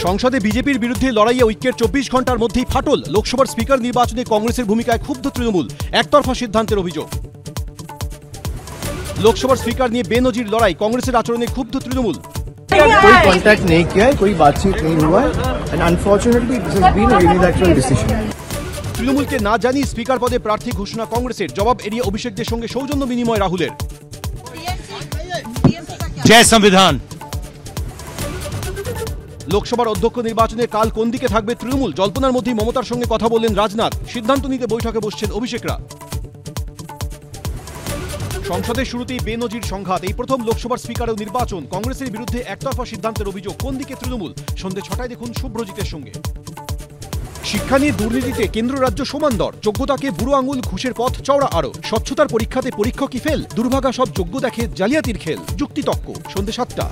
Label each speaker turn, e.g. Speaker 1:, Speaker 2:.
Speaker 1: সংসদে বিজেপির বিরুদ্ধে লড়াইয়ে ঐক্যের 24 ঘন্টার মধ্যেই ফাটল। লোকসভার স্পিকার নির্বাচনে কংগ্রেসের ভূমিকায় ক্ষুব্ধ তৃণমূল, একতরফা সিদ্ধান্তের অভিযোগ। লোকসভার স্পিকার নিয়ে বেনজির লড়াই, কংগ্রেসের আচরণে ক্ষুব্ধ তৃণমূল।
Speaker 2: कोई कांटेक्ट नहीं किया है, कोई बातचीत नहीं हुआ है and unfortunately this has been a unilateral decision.
Speaker 1: তৃণমূলকে না জানিয়ে স্পিকার পদে প্রার্থী ঘোষণা কংগ্রেসের, জবাব এড়িয়ে অভিষেকদের সঙ্গে সৌজন্য বিনিময় রাহুলের।
Speaker 3: জয় সংবিধান।
Speaker 1: লোকসভার অধ্যক্ষ নির্বাচনে কাল কোন দিকে থাকবে তৃণমূল, জল্পনার মধ্যেই মমতার সঙ্গে কথা বললেন রাজনাথ। সিদ্ধান্ত নিতে বৈঠকে বসছেন অভিষেকরা। সংসদের শুরুতেই বেনজির সংঘাত, এই প্রথম লোকসভার স্পিকারের নির্বাচন, কংগ্রেসের বিরুদ্ধে একতরফা সিদ্ধান্তের অভিযোগ। কোন দিকে তৃণমূল, সন্ধ্যে 6টায় দেখুন শুভ্রজিতের সঙ্গে। শিক্ষা নিয়ে দুর্নীতিতে কেন্দ্র রাজ্য সমান দর, যোগ্যতাকে বুড়ো আঙুল, ঘুষের পথ চওড়া আরো। স্বচ্ছতার পরীক্ষাতে পরীক্ষকই ফেল, দুর্ভাগা সব যোগ্য দেখে জালিয়াতির খেল। যুক্তিতক্ক, সন্ধ্যে 7টা।